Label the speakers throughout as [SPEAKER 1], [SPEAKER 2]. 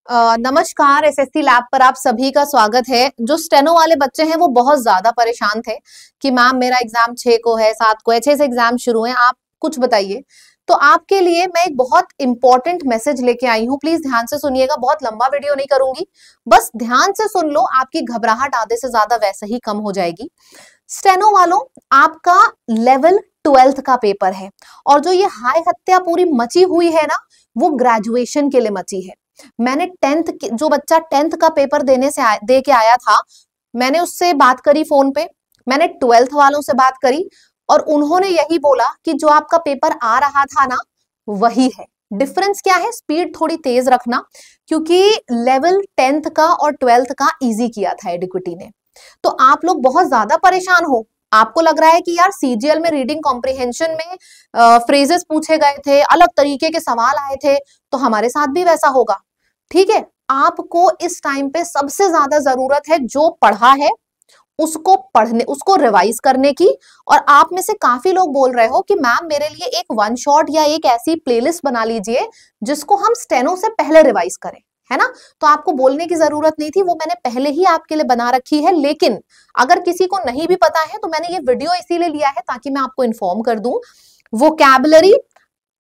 [SPEAKER 1] नमस्कार। SSC lab पर आप सभी का स्वागत है। जो स्टेनो वाले बच्चे हैं वो बहुत ज्यादा परेशान थे कि मैम मेरा एग्जाम 6 को है, 7 को है, 6 से एग्जाम शुरू है, आप कुछ बताइए। तो आपके लिए मैं एक बहुत इंपॉर्टेंट मैसेज लेके आई हूँ, प्लीज ध्यान से सुनिएगा। बहुत लंबा वीडियो नहीं करूंगी, बस ध्यान से सुन लो, आपकी घबराहट आधे से ज्यादा वैसे ही कम हो जाएगी। स्टेनो वालों, आपका लेवल 12th का पेपर है और जो ये हाय हत्या पूरी मची हुई है ना, वो ग्रेजुएशन के लिए मची है। मैंने 10th जो बच्चा 10th का पेपर दे के आया था, मैंने उससे बात करी फोन पे, मैंने 12th वालों से बात करी और उन्होंने यही बोला कि जो आपका पेपर आ रहा था ना वही है। डिफरेंस क्या है? स्पीड थोड़ी तेज रखना, क्योंकि लेवल 10th का और 12th का इजी किया था एडिक्विटी ने। तो आप लोग बहुत ज्यादा परेशान हो, आपको लग रहा है कि यार सीजीएल में रीडिंग कॉम्प्रिहेंशन में फ्रेजेस पूछे गए थे, अलग तरीके के सवाल आए थे, तो हमारे साथ भी वैसा होगा। ठीक है, आपको इस टाइम पे सबसे ज्यादा जरूरत है जो पढ़ा है उसको पढ़ने, उसको रिवाइज करने की। और आप में से काफी लोग बोल रहे हो कि मैम मेरे लिए एक वन शॉट या एक ऐसी प्लेलिस्ट बना लीजिए जिसको हम स्टेनो से पहले रिवाइज करें, है ना। तो आपको बोलने की जरूरत नहीं थी, वो मैंने पहले ही आपके लिए बना रखी है। लेकिन अगर किसी को नहीं भी पता है तो मैंने ये वीडियो इसीलिए लिया है ताकि मैं आपको इन्फॉर्म कर दूं। वोकैबुलरी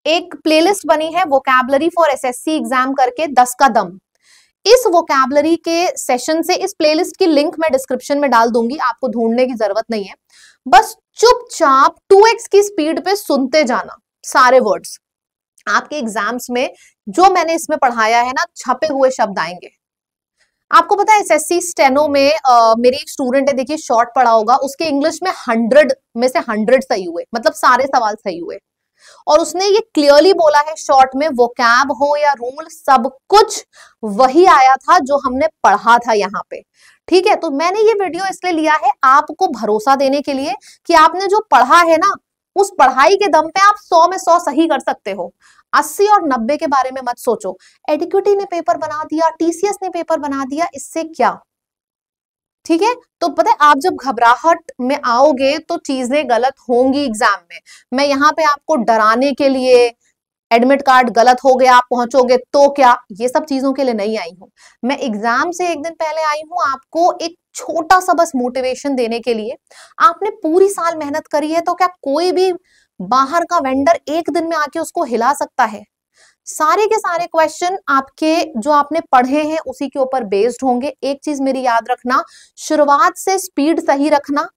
[SPEAKER 1] एक प्लेलिस्ट बनी है, वोकैबुलरी फॉर एसएससी एग्जाम करके 10 का दम। इस वोकैबुलरी के सेशन से इस प्लेलिस्ट की लिंक मैं डिस्क्रिप्शन में डाल दूंगी, आपको ढूंढने की जरूरत नहीं है। बस चुपचाप 2x की स्पीड पे सुनते जाना सारे वर्ड्स। आपके एग्जाम्स में जो मैंने इसमें पढ़ाया है ना, छपे हुए शब्द आएंगे। आपको पता है एसएससी स्टेनो में मेरी एक स्टूडेंट है, देखिए शॉर्ट पढ़ा होगा, उसके इंग्लिश में 100 में से 100 सही हुए, मतलब सारे सवाल सही हुए। और उसने ये क्लियरली बोला है शॉर्ट में, वोकैब हो या रूल, सब कुछ वही आया था जो हमने पढ़ा था यहाँ पे। ठीक है, तो मैंने ये वीडियो इसलिए लिया है आपको भरोसा देने के लिए कि आपने जो पढ़ा है ना, उस पढ़ाई के दम पे आप 100 में 100 सही कर सकते हो। 80 और 90 के बारे में मत सोचो। एडिक्विटी ने पेपर बना दिया, टीसीएस ने पेपर बना दिया, इससे क्या। ठीक है, तो पता है आप जब घबराहट में आओगे तो चीजें गलत होंगी एग्जाम में। मैं यहाँ पे आपको डराने के लिए, एडमिट कार्ड गलत हो गया आप पहुंचोगे तो क्या, ये सब चीजों के लिए नहीं आई हूं। मैं एग्जाम से एक दिन पहले आई हूं आपको एक छोटा सा बस मोटिवेशन देने के लिए। आपने पूरी साल मेहनत करी है, तो क्या कोई भी बाहर का वेंडर एक दिन में आके उसको हिला सकता है? सारे के सारे क्वेश्चन आपके जो आपने पढ़े हैं उसी के ऊपर बेस्ड होंगे। एक चीज मेरी याद रखना, शुरुआत से स्पीड सही रखना।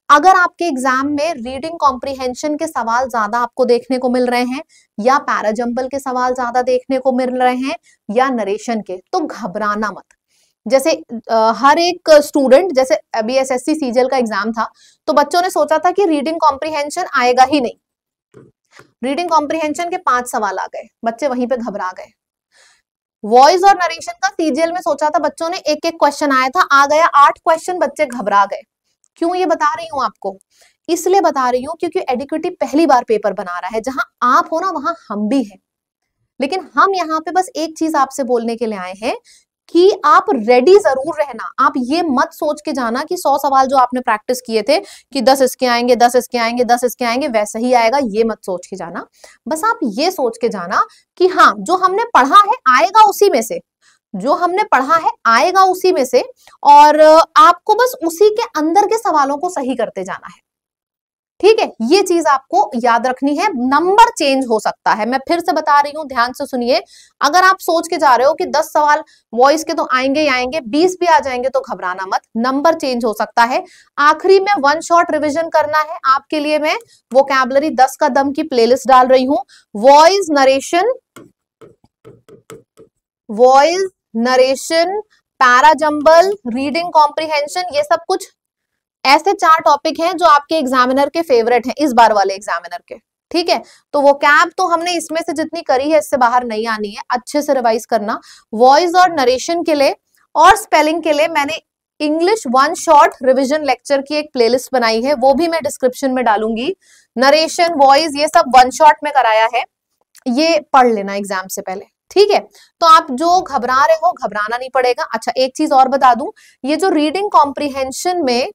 [SPEAKER 1] अगर आपके एग्जाम में रीडिंग कॉम्प्रिहेंशन के सवाल ज्यादा आपको देखने को मिल रहे हैं, या पैराजंबल के सवाल ज्यादा देखने को मिल रहे हैं, या नरेशन के, तो घबराना मत। जैसे हर एक स्टूडेंट, जैसे अभी एसएससी सीजीएल का एग्जाम था तो बच्चों ने सोचा था कि रीडिंग कॉम्प्रिहेंशन आएगा ही नहीं, रीडिंग कॉम्प्रिहेंशन के 5 सवाल आ गए, बच्चे वहीं पे घबरा गए। वॉइस और नरेशन का सीजीएल में सोचा था बच्चों ने, एक एक क्वेश्चन आया था, आ गया 8 क्वेश्चन, बच्चे घबरा गए। क्यों ये बता रही हूं आपको? इसलिए बता रही हूं क्योंकि एडिक्विटी पहली बार पेपर बना रहा है। जहां आप हो ना वहां हम भी हैं, लेकिन हम यहाँ पे बस एक चीज आपसे बोलने के लिए आए हैं कि आप रेडी जरूर रहना। आप ये मत सोच के जाना कि 100 सवाल जो आपने प्रैक्टिस किए थे कि 10 इसके आएंगे, 10 इसके आएंगे, 10 इसके आएंगे, वैसे ही आएगा, ये मत सोच के जाना। बस आप ये सोच के जाना कि हाँ, जो हमने पढ़ा है आएगा उसी में से, जो हमने पढ़ा है आएगा उसी में से, और आपको बस उसी के अंदर के सवालों को सही करते जाना है। ठीक है, ये चीज आपको याद रखनी है। नंबर चेंज हो सकता है, मैं फिर से बता रही हूं, ध्यान से सुनिए। अगर आप सोच के जा रहे हो कि 10 सवाल वॉइस के तो आएंगे ही आएंगे, 20 भी आ जाएंगे, तो घबराना मत, नंबर चेंज हो सकता है। आखिरी में वन शॉट रिवीजन करना है आपके लिए, मैं वोकैबुलरी 10 का दम की प्लेलिस्ट डाल रही हूं। Voice narration, parajumble, reading comprehension, ये सब कुछ ऐसे 4 टॉपिक हैं जो आपके एग्जामिनर के फेवरेट हैं, इस बार वाले एग्जामिनर के। ठीक है, तो वो कैब तो हमने इसमें से जितनी करी है इससे बाहर नहीं आनी है, अच्छे से रिवाइज करना। वॉइस और नरेशन के लिए और स्पेलिंग के लिए मैंने English one shot revision lecture की एक प्लेलिस्ट बनाई है, वो भी मैं डिस्क्रिप्शन में डालूंगी। नरेशन, वॉइस, ये सब वन शॉट में कराया है, ये पढ़ लेना एग्जाम से पहले। ठीक है, तो आप जो घबरा रहे हो, घबराना नहीं पड़ेगा। अच्छा, एक चीज और बता दूं, ये जो रीडिंग कॉम्प्रिहेंशन में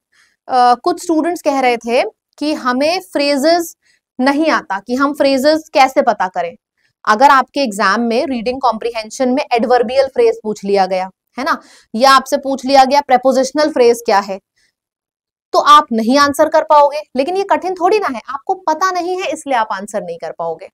[SPEAKER 1] कुछ स्टूडेंट्स कह रहे थे कि हमें फ्रेजेस नहीं आता, कि हम फ्रेजेस कैसे पता करें। अगर आपके एग्जाम में रीडिंग कॉम्प्रिहेंशन में एडवर्बियल फ्रेज पूछ लिया गया है ना, या आपसे पूछ लिया गया प्रेपोजिशनल फ्रेज क्या है, तो आप नहीं आंसर कर पाओगे। लेकिन ये कठिन थोड़ी ना है, आपको पता नहीं है इसलिए आप आंसर नहीं कर पाओगे।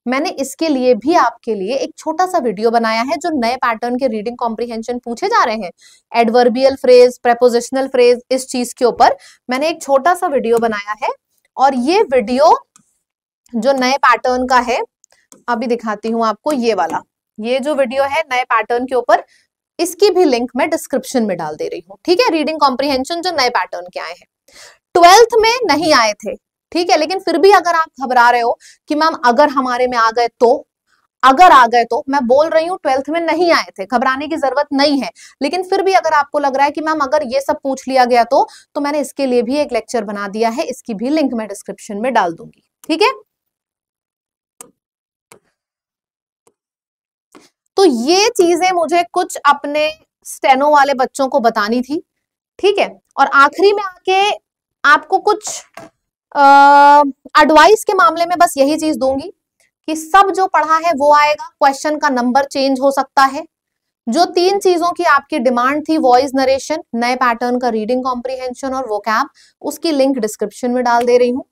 [SPEAKER 1] मैंने इसके लिए भी आपके लिए एक छोटा सा वीडियो बनाया है, जो नए पैटर्न के रीडिंग कॉम्प्रिहेंशन पूछे जा रहे हैं, एडवर्बियल फ्रेज, प्रेपोजिशनल फ्रेज, इस चीज के ऊपर मैंने एक छोटा सा वीडियो बनाया है। और ये वीडियो जो नए पैटर्न का है, अभी दिखाती हूं आपको, ये वाला, ये जो वीडियो है नए पैटर्न के ऊपर, इसकी भी लिंक मैं डिस्क्रिप्शन में डाल दे रही हूँ। ठीक है, रीडिंग कॉम्प्रिहेंशन जो नए पैटर्न के आए हैं, 12th में नहीं आए थे, ठीक है, लेकिन फिर भी अगर आप घबरा रहे हो कि मैम अगर हमारे में आ गए तो, अगर आ गए तो, मैं बोल रही हूँ 12th में नहीं आए थे, घबराने की जरूरत नहीं है। लेकिन फिर भी अगर आपको लग रहा है कि मैम अगर ये सब पूछ लिया गया तो मैंने इसके लिए भी एक लेक्चर बना दिया है, इसकी भी लिंक मैं डिस्क्रिप्शन में डाल दूंगी। ठीक है, तो ये चीजें मुझे कुछ अपने स्टेनो वाले बच्चों को बतानी थी। ठीक है, और आखिरी में आके आपको कुछ एडवाइस के मामले में बस यही चीज दूंगी कि सब जो पढ़ा है वो आएगा, क्वेश्चन का नंबर चेंज हो सकता है। जो 3 चीजों की आपकी डिमांड थी, वॉइस नरेशन, नए पैटर्न का रीडिंग कॉम्प्रिहेंशन और वोकैब, उसकी लिंक डिस्क्रिप्शन में डाल दे रही हूँ।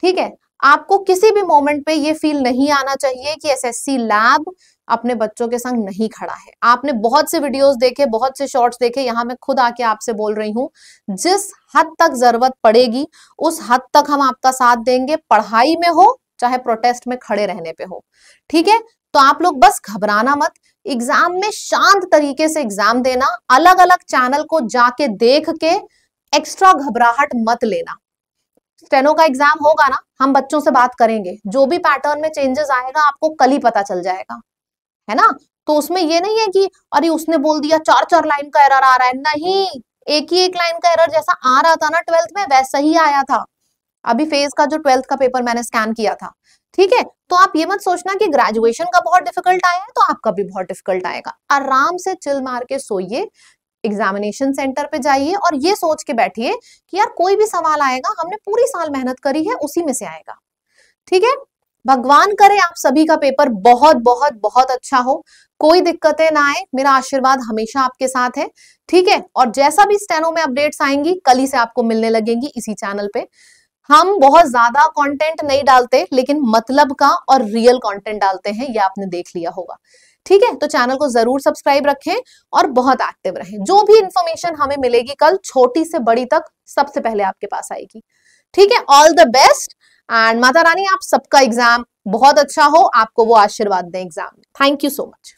[SPEAKER 1] ठीक है, आपको किसी भी मोमेंट पे ये फील नहीं आना चाहिए कि एसएससी लैब अपने बच्चों के संग नहीं खड़ा है। आपने बहुत से वीडियोस देखे, बहुत से शॉर्ट्स देखे, यहाँ मैं खुद आके आपसे बोल रही हूँ, जिस हद तक जरूरत पड़ेगी उस हद तक हम आपका साथ देंगे, पढ़ाई में हो चाहे प्रोटेस्ट में खड़े रहने पे हो। ठीक है, तो आप लोग बस घबराना मत, एग्जाम में शांत तरीके से एग्जाम देना, अलग अलग चैनल को जाके देख के एक्स्ट्रा घबराहट मत लेना। स्टेनो का एग्जाम होगा ना, हम बच्चों से बात करेंगे, जो भी पैटर्न में चेंजेस आएगा आपको कल ही पता चल जाएगा, है ना। तो उसमें ये नहीं है कि अरे उसने बोल दिया 4-4 लाइन का एरर आ रहा है, नहीं, एक ही एक लाइन का एरर जैसा आ रहा था ना 12th में वैसा ही आया था। अभी फेज का जो 12th का पेपर मैंने स्कैन किया था। ठीक है, तो आप ये मत सोचना कि ग्रेजुएशन का बहुत डिफिकल्ट आया है तो आपका भी बहुत डिफिकल्ट आएगा। आराम से चिल मार के सोइए, एग्जामिनेशन सेंटर पे जाइए और ये सोच के बैठिए कि यार कोई भी सवाल आएगा, हमने पूरी साल मेहनत करी है, उसी में से आएगा। ठीक है, भगवान करे आप सभी का पेपर बहुत बहुत बहुत अच्छा हो, कोई दिक्कतें ना आए, मेरा आशीर्वाद हमेशा आपके साथ है। ठीक है, और जैसा भी स्टेनो में अपडेट्स आएंगी कल ही से आपको मिलने लगेंगी इसी चैनल पे। हम बहुत ज्यादा कंटेंट नहीं डालते, लेकिन मतलब का और रियल कंटेंट डालते हैं, ये आपने देख लिया होगा। ठीक है, तो चैनल को जरूर सब्सक्राइब रखें और बहुत एक्टिव रहें। जो भी इंफॉर्मेशन हमें मिलेगी कल, छोटी से बड़ी तक, सबसे पहले आपके पास आएगी। ठीक है, all the best and Mata Rani आप सबका एग्जाम बहुत अच्छा हो, आपको वो आशीर्वाद दें एग्जाम में। Thank you so much.